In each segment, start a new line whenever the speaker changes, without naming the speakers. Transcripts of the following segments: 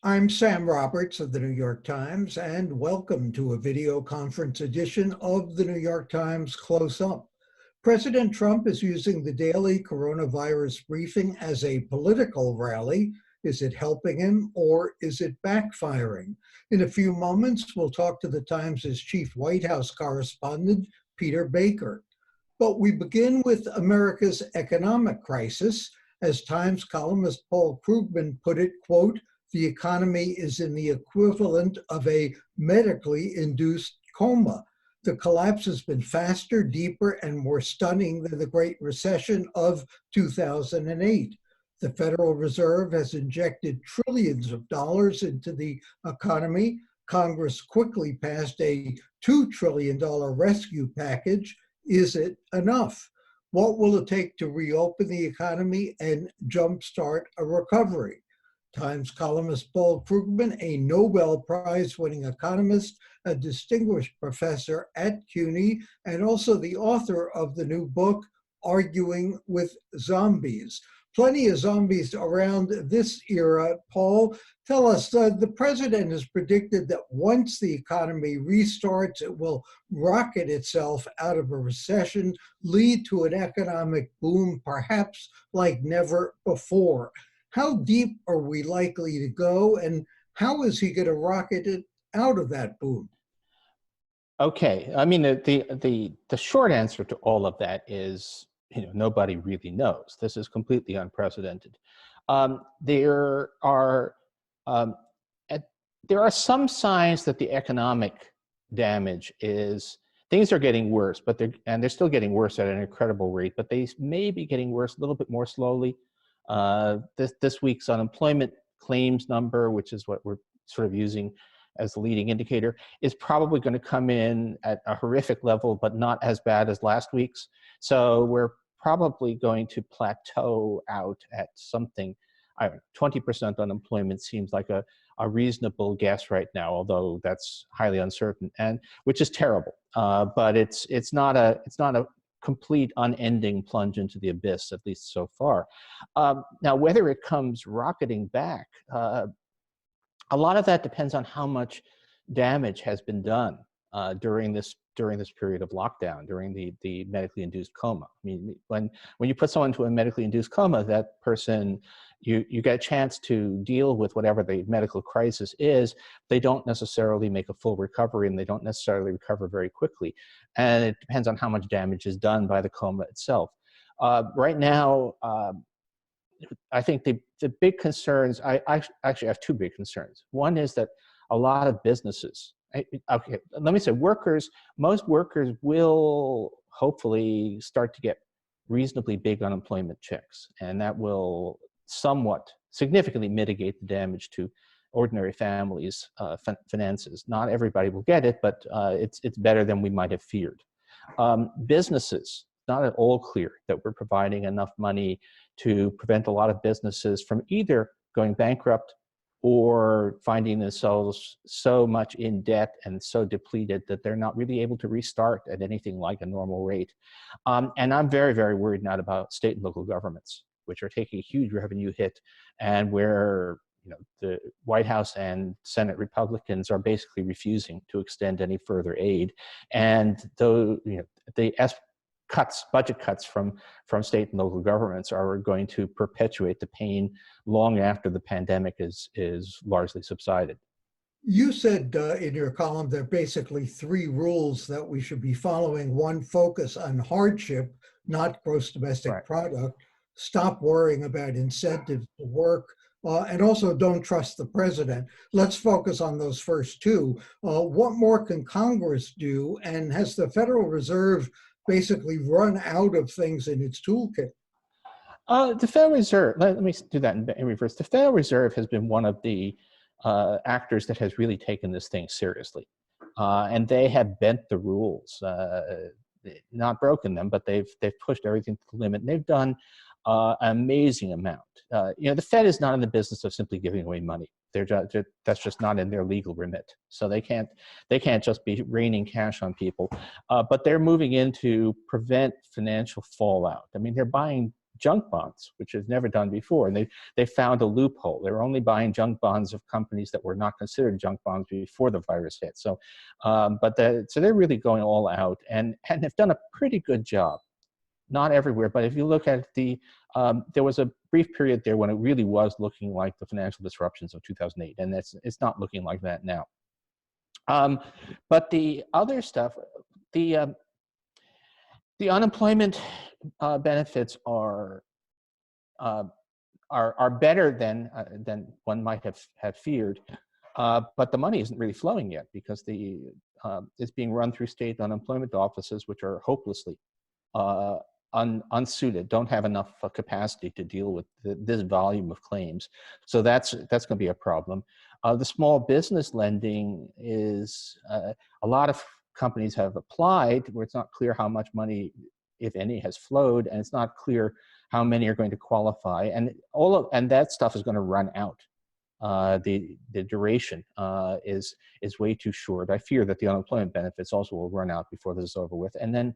I'm Sam Roberts of the New York Times, and welcome to a video conference edition of the New York Times Close Up. President Trump is using the daily coronavirus briefing as a political rally. Is it helping him or is it backfiring? In a few moments, we'll talk to the Times' chief White House correspondent, Peter Baker. But we begin with America's economic crisis. As Times columnist Paul Krugman put it, quote, the economy is in the equivalent of a medically induced coma. The collapse has been faster, deeper, and more stunning than the Great Recession of 2008. The Federal Reserve has injected trillions of dollars into the economy. Congress quickly passed a $2 trillion rescue package. Is it enough? What will it take to reopen the economy and jumpstart a recovery? Times columnist Paul Krugman, a Nobel Prize-winning economist, a distinguished professor at CUNY, and also the author of the new book, Arguing with Zombies. Plenty of zombies around this era. Paul, tell us, the president has predicted that once the economy restarts, it will rocket itself out of a recession, lead to an economic boom, perhaps like never before. How deep are we likely to go, and how is he going to rocket it out of that boom?
Okay, I mean the short answer to all of that is nobody really knows. This is completely unprecedented. There are some signs that the economic damage is things are getting worse, but they're still getting worse at an incredible rate. But they may be getting worse a little bit more slowly. This week's unemployment claims number, which is what we're sort of using as the leading indicator, is probably going to come in at a horrific level, but not as bad as last week's. So we're probably going to plateau out at something. 20% unemployment seems like a reasonable guess right now, although that's highly uncertain, and which is terrible. But it's not a complete unending plunge into the abyss, at least so far. Now, whether it comes rocketing back, a lot of that depends on how much damage has been done during this period of lockdown, during the medically induced coma. I mean, when you put someone into a medically induced coma, that person, you get a chance to deal with whatever the medical crisis is. They don't necessarily make a full recovery, and they don't necessarily recover very quickly. And it depends on how much damage is done by the coma itself. Right now, I think the big concerns, I actually have two big concerns. One is that a lot of businesses, okay, let me say most workers will hopefully start to get reasonably big unemployment checks, and that will somewhat significantly mitigate the damage to ordinary families' finances. Not everybody will get it, but it's better than we might have feared. Businesses, not at all clear that we're providing enough money to prevent a lot of businesses from either going bankrupt or finding themselves so much in debt and so depleted that they're not really able to restart at anything like a normal rate. And I'm very, very worried now about state and local governments, which are taking a huge revenue hit, and where the White House and Senate Republicans are basically refusing to extend any further aid. And though the budget cuts from state and local governments are going to perpetuate the pain long after the pandemic is largely subsided.
You said in your column there are basically three rules that we should be following. One, focus on hardship, not gross domestic product. Stop worrying about incentives to work. And also don't trust the president. Let's focus on those first two. What more can Congress do? And has the Federal Reserve basically run out of things in its toolkit?
The Federal Reserve, let me do that in reverse. The Federal Reserve has been one of the actors that has really taken this thing seriously. And they have bent the rules, not broken them, but they've pushed everything to the limit. And they've done an amazing amount. The Fed is not in the business of simply giving away money. That's just not in their legal remit. So they can't just be raining cash on people. But they're moving in to prevent financial fallout. I mean, they're buying junk bonds, which is never done before. And they found a loophole. They were only buying junk bonds of companies that were not considered junk bonds before the virus hit. So, so they're really going all out and have done a pretty good job. Not everywhere, but if you look at there was a brief period there when it really was looking like the financial disruptions of 2008, and it's not looking like that now. But the other stuff, the unemployment benefits are better than one might have feared, but the money isn't really flowing yet because it's being run through state unemployment offices, which are hopelessly unsuited, don't have enough capacity to deal with this volume of claims. So that's going to be a problem. The small business lending is a lot of companies have applied where it's not clear how much money, if any, has flowed, and it's not clear how many are going to qualify, and that stuff is going to run out. The duration is way too short. I fear that the unemployment benefits also will run out before this is over with, and then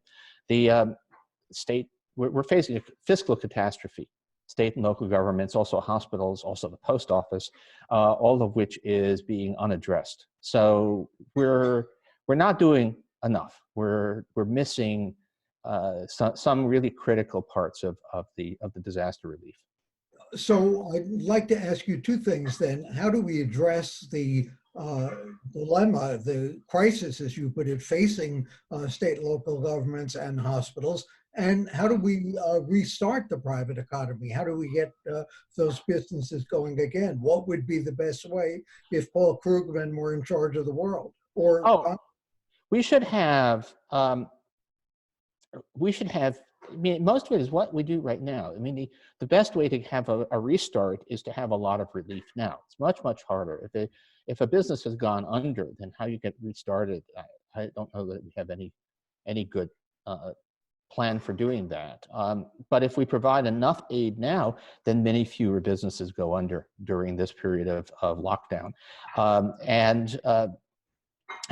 the we're facing a fiscal catastrophe. State and local governments, also hospitals, also the post office, all of which is being unaddressed. So we're not doing enough. We're missing some really critical parts of the disaster relief.
So I'd like to ask you two things then. How do we address the dilemma, the crisis, as you put it, facing state and local governments and hospitals? And how do we restart the private economy? How do we get those businesses going again? What would be the best way if Paul Krugman were in charge of the world?
We should have, I mean, most of it is what we do right now. I mean, the best way to have a restart is to have a lot of relief now. It's much, much harder. If a business has gone under, then how you get restarted, I don't know that we have any good plan for doing that. But if we provide enough aid now, then many fewer businesses go under during this period of lockdown. And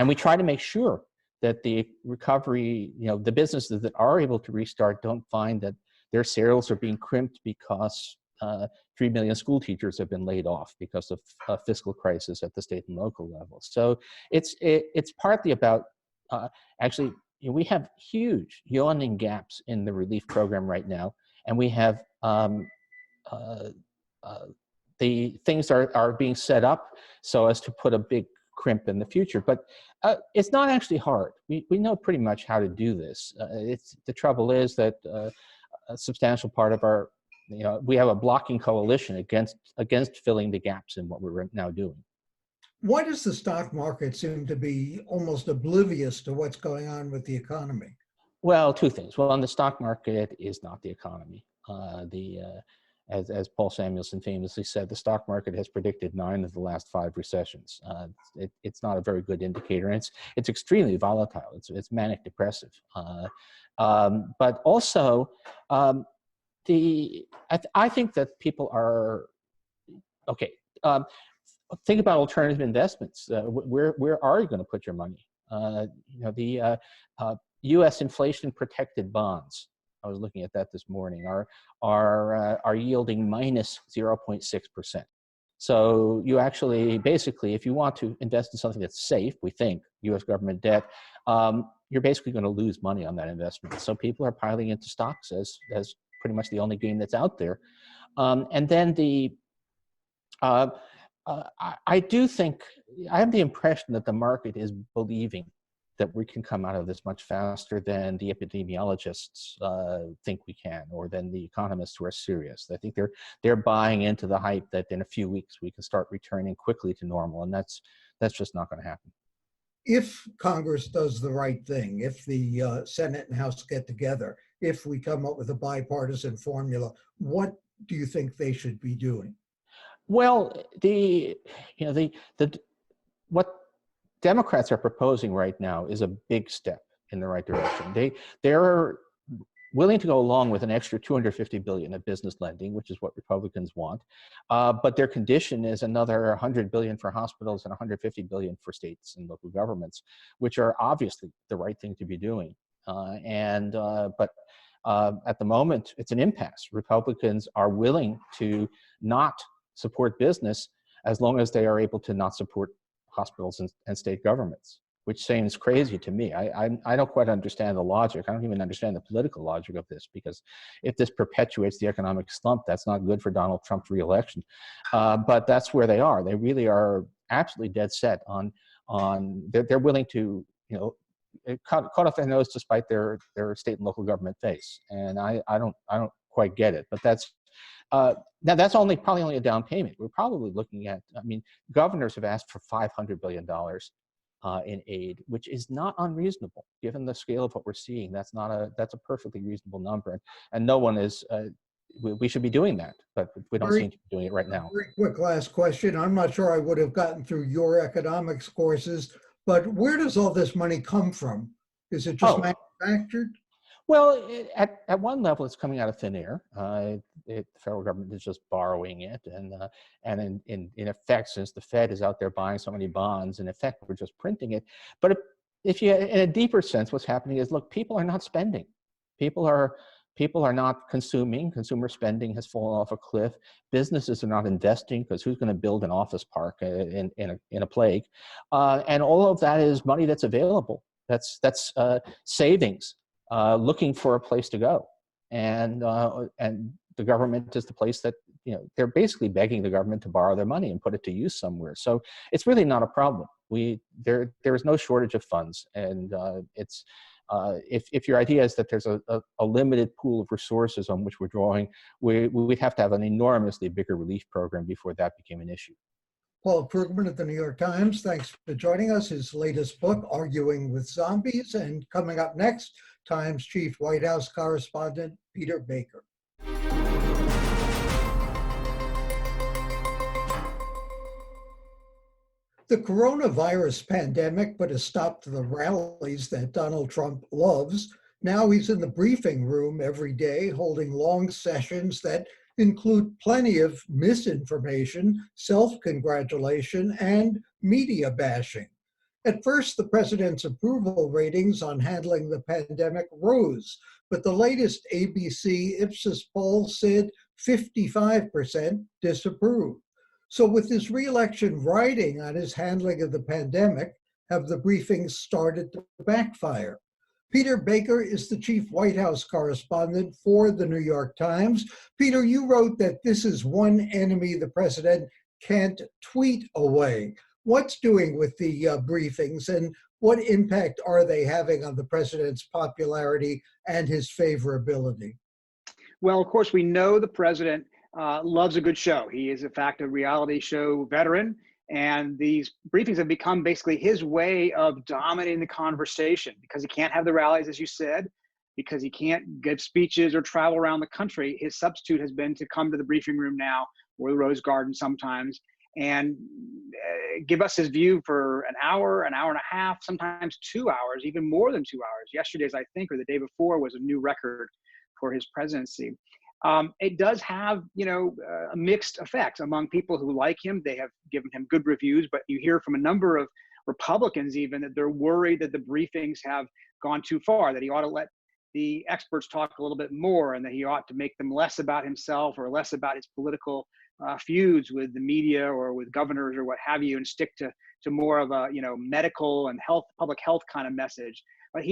we try to make sure that the recovery, the businesses that are able to restart don't find that their sales are being crimped because 3 million school teachers have been laid off because of a fiscal crisis at the state and local level. So it's partly about actually, we have huge yawning gaps in the relief program right now, and we have the things are being set up so as to put a big crimp in the future. But it's not actually hard. We know pretty much how to do this. The trouble is that a substantial part of our, we have a blocking coalition against filling the gaps in what we're now doing.
Why does the stock market seem to be almost oblivious to what's going on with the economy?
Well, two things. Well, the stock market is not the economy. As Paul Samuelson famously said, the stock market has predicted 9 of the last 5 recessions. It's not a very good indicator, and it's extremely volatile. It's manic depressive. But also, I think that people are okay. Think about alternative investments. Where are you going to put your money? The U.S. inflation-protected bonds. I was looking at that this morning. Are yielding minus 0.6%. So you actually, basically, if you want to invest in something that's safe, we think U.S. government debt, you're basically going to lose money on that investment. So people are piling into stocks as pretty much the only game that's out there. And then I do think, I have the impression that the market is believing that we can come out of this much faster than the epidemiologists think we can, or than the economists who are serious. I think they're buying into the hype that in a few weeks we can start returning quickly to normal, and that's just not going to happen.
If Congress does the right thing, if the Senate and House get together, if we come up with a bipartisan formula, what do you think they should be doing?
Well, what Democrats are proposing right now is a big step in the right direction. They're willing to go along with an extra $250 billion of business lending, which is what Republicans want, but their condition is another $100 billion for hospitals and $150 billion for states and local governments, which are obviously the right thing to be doing. But At the moment, it's an impasse. Republicans are willing to not support business as long as they are able to not support hospitals and state governments, which seems crazy to me. I don't quite understand the logic. I don't even understand the political logic of this, because if this perpetuates the economic slump, that's not good for Donald Trump's reelection. But that's where they are. They really are absolutely dead set on they're willing to, cut off their nose to spite their state and local government face. And I don't quite get it. But that's now that's probably only a down payment. We're probably looking at, governors have asked for $500 billion in aid, which is not unreasonable given the scale of what we're seeing. That's a perfectly reasonable number, and no one is. We should be doing that, but we don't seem to be doing it right now.
Very quick last question. I'm not sure I would have gotten through your economics courses, but where does all this money come from? Is it just manufactured?
Well, at one level, it's coming out of thin air. The federal government is just borrowing it, and in effect, since the Fed is out there buying so many bonds, in effect, we're just printing it. But if you, in a deeper sense, what's happening is, look, people are not spending. People are not consuming. Consumer spending has fallen off a cliff. Businesses are not investing, because who's going to build an office park in a plague? And all of that is money that's available. That's savings. Looking for a place to go, and the government is the place that, they're basically begging the government to borrow their money and put it to use somewhere. So it's really not a problem. There is no shortage of funds, and if your idea is that there's a limited pool of resources on which we're drawing, we'd have to have an enormously bigger relief program before that became an issue.
Paul Krugman of the New York Times, thanks for joining us. His latest book, Arguing with Zombies. And coming up next, Times Chief White House correspondent Peter Baker. The coronavirus pandemic put a stop to the rallies that Donald Trump loves. Now he's in the briefing room every day, holding long sessions that include plenty of misinformation, self-congratulation, and media bashing. At first, the president's approval ratings on handling the pandemic rose, but the latest ABC Ipsos poll said 55% disapprove. So with his re-election riding on his handling of the pandemic, have the briefings started to backfire? Peter Baker is the chief White House correspondent for the New York Times. Peter, you wrote that this is one enemy the president can't tweet away. What's doing with the briefings, and what impact are they having on the president's popularity and his favorability?
Well, of course, we know the president loves a good show. He is, in fact, a reality show veteran. And these briefings have become basically his way of dominating the conversation, because he can't have the rallies, as you said, because he can't give speeches or travel around the country. His substitute has been to come to the briefing room now, or the Rose Garden sometimes, and give us his view for an hour and a half, sometimes 2 hours, even more than 2 hours. Yesterday's, I think, or the day before, was a new record for his presidency. It does have, mixed effects among people who like him. They have given him good reviews, but you hear from a number of Republicans even that they're worried that the briefings have gone too far, that he ought to let the experts talk a little bit more, and that he ought to make them less about himself or less about his political feuds with the media or with governors or what have you, and stick to more of a, medical and public health kind of message. But I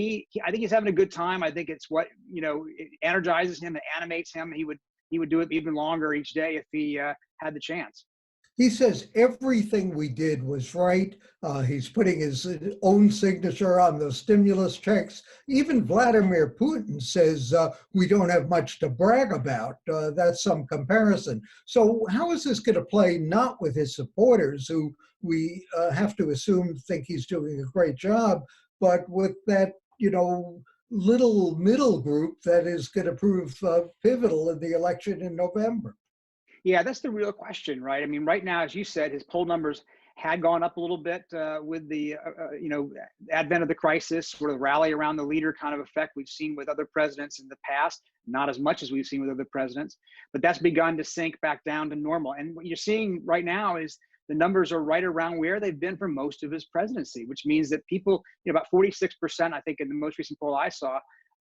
think he's having a good time. I think it's what, it energizes him and animates him. He would do it even longer each day if he had the chance.
He says everything we did was right. He's putting his own signature on those stimulus checks. Even Vladimir Putin says we don't have much to brag about. That's some comparison. So how is this going to play, not with his supporters, who we have to assume think he's doing a great job, but with that, little middle group that is going to prove pivotal in the election in November?
Yeah, that's the real question, right? I mean, right now, as you said, his poll numbers had gone up a little bit with the, advent of the crisis, sort of rally around the leader kind of effect we've seen with other presidents in the past, not as much as we've seen with other presidents, but that's begun to sink back down to normal. And what you're seeing right now is the numbers are right around where they've been for most of his presidency, which means that people, about 46%, I think in the most recent poll I saw,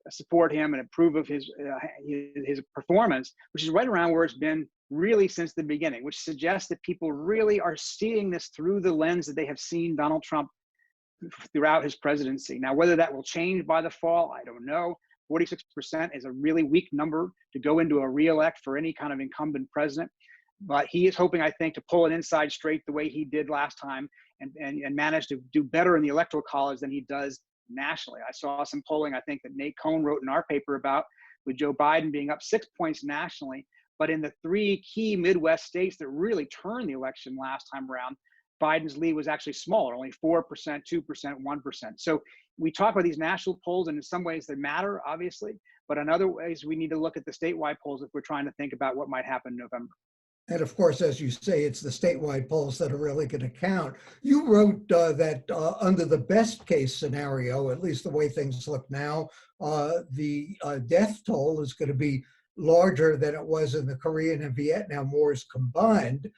support him and approve of his performance, which is right around where it's been really since the beginning, which suggests that people really are seeing this through the lens that they have seen Donald Trump throughout his presidency. Now, whether that will change by the fall, I don't know. 46% is a really weak number to go into a re-elect for any kind of incumbent president. But he is hoping, I think, to pull an inside straight the way he did last time and manage to do better in the Electoral College than he does nationally. I saw some polling, I think, that Nate Cohn wrote in our paper about, with Joe Biden being up 6 points nationally. But in the three key Midwest states that really turned the election last time around, Biden's lead was actually smaller, only 4%, 2%, 1%. So we talk about these national polls, and in some ways they matter, obviously. But in other ways, we need to look at the statewide polls if we're trying to think about what might happen in November.
And of course, as you say, it's the statewide polls that are really going to count. You wrote that under the best case scenario, at least the way things look now, the death toll is going to be larger than it was in the Korean and Vietnam Wars combined.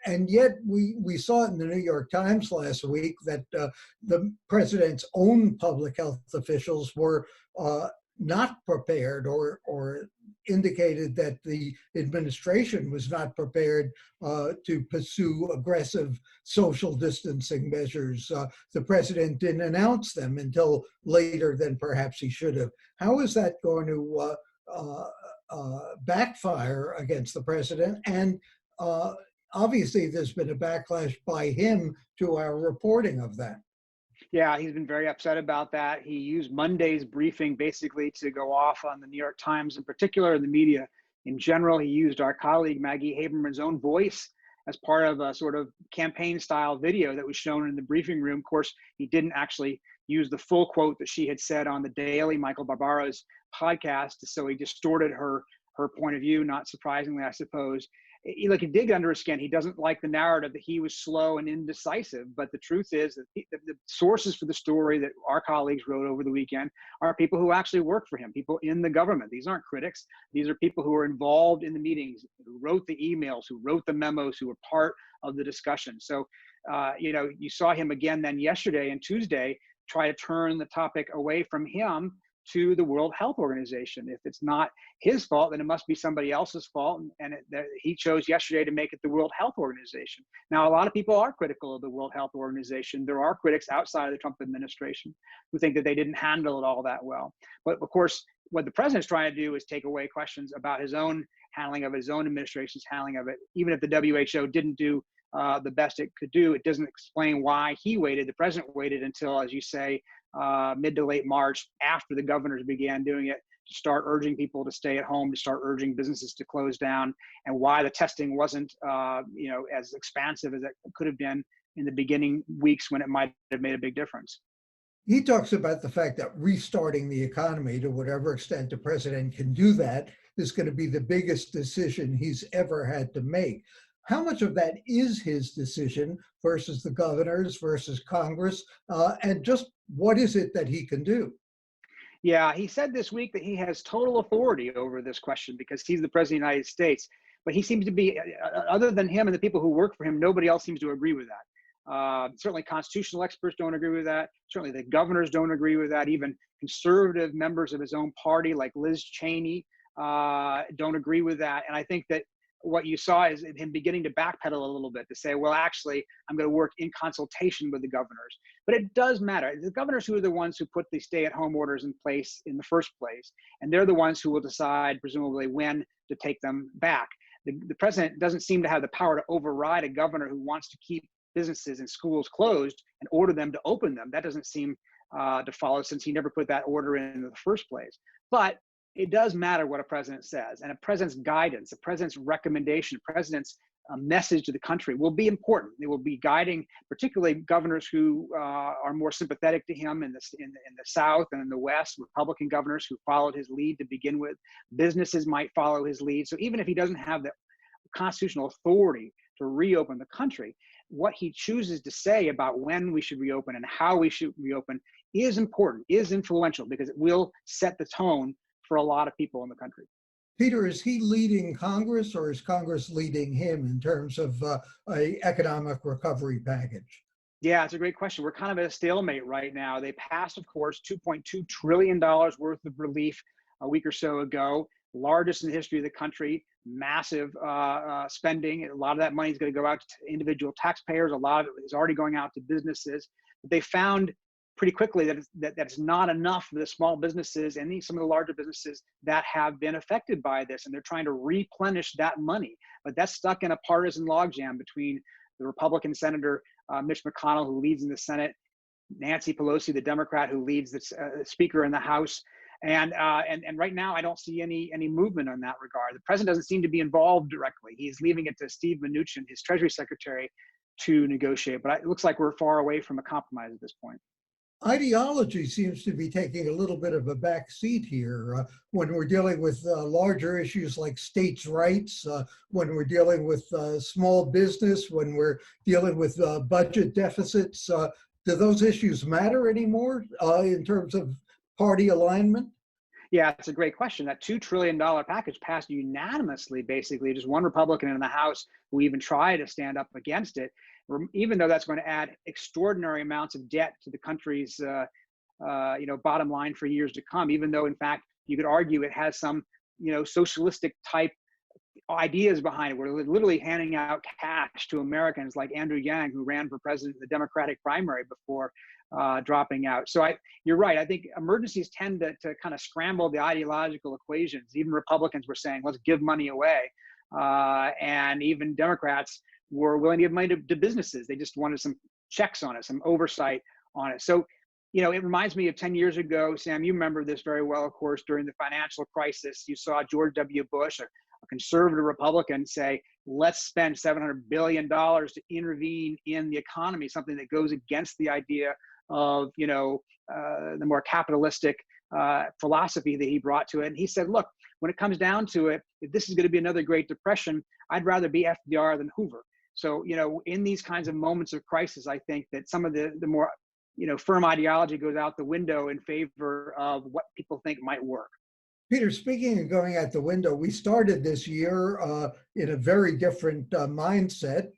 And yet we saw it in the New York Times last week that the president's own public health officials were not prepared or indicated that the administration was not prepared to pursue aggressive social distancing measures. The president didn't announce them until later than perhaps he should have. How is that going to backfire against the president? And obviously, there's been a backlash by him to our reporting of that.
Yeah, he's been very upset about that. He used Monday's briefing basically to go off on the New York Times in particular, and the media in general. He used our colleague Maggie Haberman's own voice as part of a sort of campaign style video that was shown in the briefing room. Of course, he didn't actually use the full quote that she had said on the Daily, Michael Barbara's podcast. So he distorted her point of view, not surprisingly, I suppose. He dig under his skin. He doesn't like the narrative that he was slow and indecisive. But the truth is that the sources for the story that our colleagues wrote over the weekend are people who actually work for him, people in the government. These aren't critics. These are people who are involved in the meetings, who wrote the emails, who wrote the memos, who were part of the discussion. So, you saw him again then yesterday and Tuesday try to turn the topic away from him to the World Health Organization. If it's not his fault, then it must be somebody else's fault. And he chose yesterday to make it the World Health Organization. Now, a lot of people are critical of the World Health Organization. There are critics outside of the Trump administration who think that they didn't handle it all that well. But of course, what the president's trying to do is take away questions about his own handling of his own administration's handling of it. Even if the WHO didn't do the best it could do, it doesn't explain why he waited. The president waited until, as you say, mid to late March, after the governors began doing it, to start urging people to stay at home, to start urging businesses to close down, and why the testing wasn't as expansive as it could have been in the beginning weeks when it might have made a big difference.
He talks about the fact that restarting the economy, to whatever extent the president can do that, is going to be the biggest decision he's ever had to make. How much of that is his decision versus the governors versus Congress? And just what is it that he can do?
Yeah, he said this week that he has total authority over this question because he's the president of the United States. But he seems to be, other than him and the people who work for him, nobody else seems to agree with that. Certainly constitutional experts don't agree with that. Certainly the governors don't agree with that. Even conservative members of his own party, like Liz Cheney, don't agree with that. And I think that what you saw is him beginning to backpedal a little bit to say, well, actually, I'm going to work in consultation with the governors. But it does matter. The governors who are the ones who put the stay-at-home orders in place in the first place, and they're the ones who will decide, presumably, when to take them back. The president doesn't seem to have the power to override a governor who wants to keep businesses and schools closed and order them to open them. That doesn't seem to follow, since he never put that order in the first place. But it does matter what a president says, and a president's guidance, a president's recommendation, a president's message to the country will be important. They will be guiding, particularly governors who are more sympathetic to him in the South and in the West, Republican governors who followed his lead to begin with. Businesses might follow his lead. So even if he doesn't have the constitutional authority to reopen the country, what he chooses to say about when we should reopen and how we should reopen is important, is influential, because it will set the tone for a lot of people in the country.
Peter, is he leading Congress, or is Congress leading him in terms of a economic recovery package?
Yeah, it's a great question. We're kind of at a stalemate right now. They passed, of course, $2.2 trillion worth of relief a week or so ago, largest in the history of the country, massive spending. A lot of that money is going to go out to individual taxpayers. A lot of it is already going out to businesses. But they found pretty quickly that it's not enough for the small businesses and some of the larger businesses that have been affected by this. And they're trying to replenish that money. But that's stuck in a partisan logjam between the Republican Senator Mitch McConnell, who leads in the Senate, Nancy Pelosi, the Democrat, who leads the Speaker in the House, and right now I don't see any movement on that regard. The president doesn't seem to be involved directly. He's leaving it to Steve Mnuchin, his Treasury Secretary, to negotiate. But it looks like we're far away from a compromise at this point.
Ideology seems to be taking a little bit of a back seat here when we're dealing with larger issues like states' rights, when we're dealing with small business, when we're dealing with budget deficits. Do those issues matter anymore in terms of party alignment?
Yeah, it's a great question. That $2 trillion package passed unanimously, basically. Just one Republican in the House who even tried to stand up against it, even though that's going to add extraordinary amounts of debt to the country's bottom line for years to come, even though, in fact, you could argue it has some socialistic type ideas behind it. We're literally handing out cash to Americans like Andrew Yang, who ran for president in the Democratic primary before dropping out. So you're right. I think emergencies tend to kind of scramble the ideological equations. Even Republicans were saying, let's give money away. And even Democrats were willing to give money to businesses. They just wanted some checks on it, some oversight on it. So, it reminds me of 10 years ago, Sam, you remember this very well, of course, during the financial crisis. You saw George W. Bush, a conservative Republican, say, let's spend $700 billion to intervene in the economy, something that goes against the idea of, the more capitalistic philosophy that he brought to it. And he said, look, when it comes down to it, if this is going to be another Great Depression, I'd rather be FDR than Hoover. So, in these kinds of moments of crisis, I think that some of the more, firm ideology goes out the window in favor of what people think might work.
Peter, speaking of going out the window, we started this year in a very different mindset.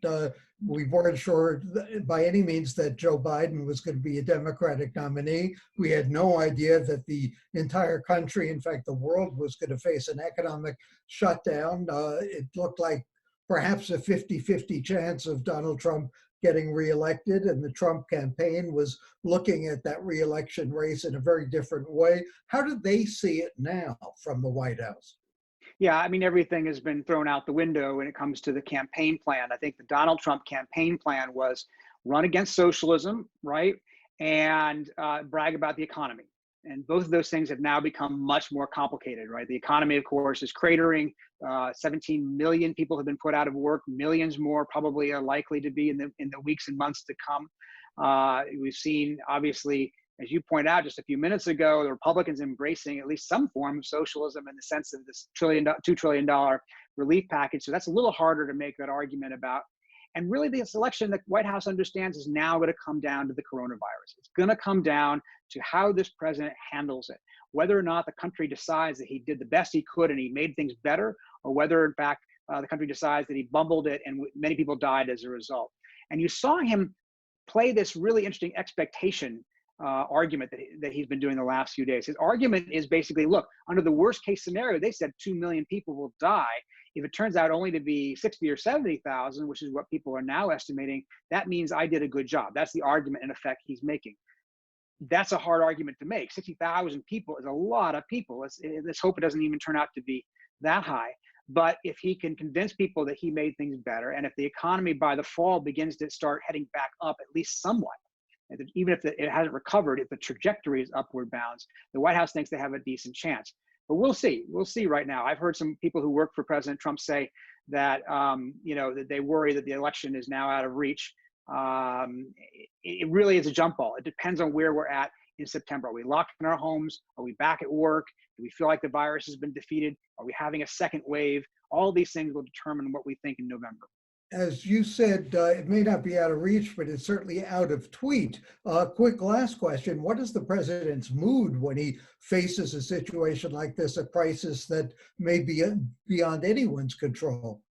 We weren't sure by any means that Joe Biden was going to be a Democratic nominee. We had no idea that the entire country, in fact, the world, was going to face an economic shutdown. It looked like perhaps a 50-50 chance of Donald Trump getting reelected, and the Trump campaign was looking at that reelection race in a very different way. How do they see it now from the White House?
Yeah, I mean, everything has been thrown out the window when it comes to the campaign plan. I think the Donald Trump campaign plan was run against socialism, right? And brag about the economy. And both of those things have now become much more complicated, right? The economy, of course, is cratering. 17 million people have been put out of work. Millions more probably are likely to be in the weeks and months to come. We've seen, obviously, as you pointed out just a few minutes ago, the Republicans embracing at least some form of socialism in the sense of this $2 trillion relief package. So that's a little harder to make that argument about. And really, this election, the White House understands, is now going to come down to the coronavirus. It's going to come down to how this president handles it, whether or not the country decides that he did the best he could and he made things better, or whether, in fact, the country decides that he bumbled it and many people died as a result. And you saw him play this really interesting expectation argument that he's been doing the last few days. His argument is basically, look, under the worst case scenario, they said 2 million people will die. If it turns out only to be 60 or 70,000, which is what people are now estimating, that means I did a good job. That's the argument, in effect, he's making. That's a hard argument to make. 60,000 people is a lot of people. Let's hope it doesn't even turn out to be that high. But if he can convince people that he made things better, and if the economy by the fall begins to start heading back up at least somewhat, even if it hasn't recovered, if the trajectory is upward bounds, the White House thinks they have a decent chance. But we'll see. We'll see right now. I've heard some people who work for President Trump say that, that they worry that the election is now out of reach. It really is a jump ball. It depends on where we're at in September. Are we locked in our homes? Are we back at work? Do we feel like the virus has been defeated? Are we having a second wave? All these things will determine what we think in November.
As you said, it may not be out of reach, but it's certainly out of tweet. Quick last question. What is the president's mood when he faces a situation like this, a crisis that may be beyond anyone's control?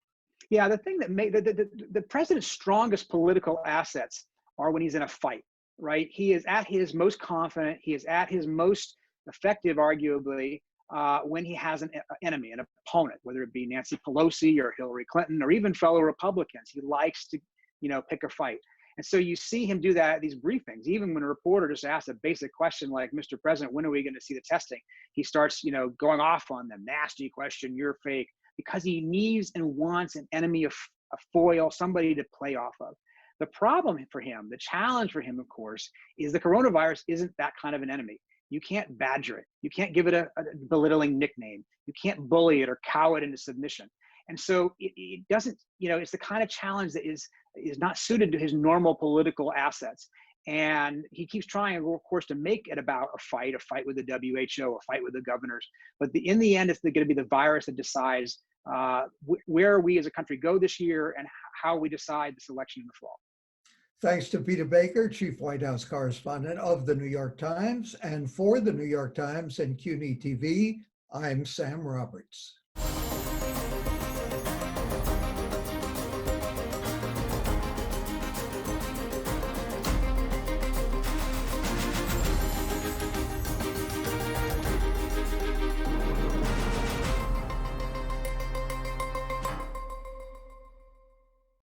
Yeah, the thing that made the president's strongest political assets are when he's in a fight, right? He is at his most confident, he is at his most effective, arguably, when he has an enemy, an opponent, whether it be Nancy Pelosi or Hillary Clinton or even fellow Republicans. He likes to, pick a fight. And so you see him do that at these briefings. Even when a reporter just asks a basic question like, "Mr. President, when are we going to see the testing?" He starts, going off on them. "Nasty question, you're fake," because he needs and wants an enemy, a foil, somebody to play off of. The problem for him, the challenge for him, of course, is the coronavirus isn't that kind of an enemy. You can't badger it. You can't give it a belittling nickname. You can't bully it or cow it into submission. And so it doesn't, it's the kind of challenge that is not suited to his normal political assets. And he keeps trying, of course, to make it about a fight with the WHO, a fight with the governors. But in the end, it's going to be the virus that decides where we as a country go this year and how we decide this election in the fall.
Thanks to Peter Baker, Chief White House Correspondent of the New York Times. And for the New York Times and CUNY TV, I'm Sam Roberts.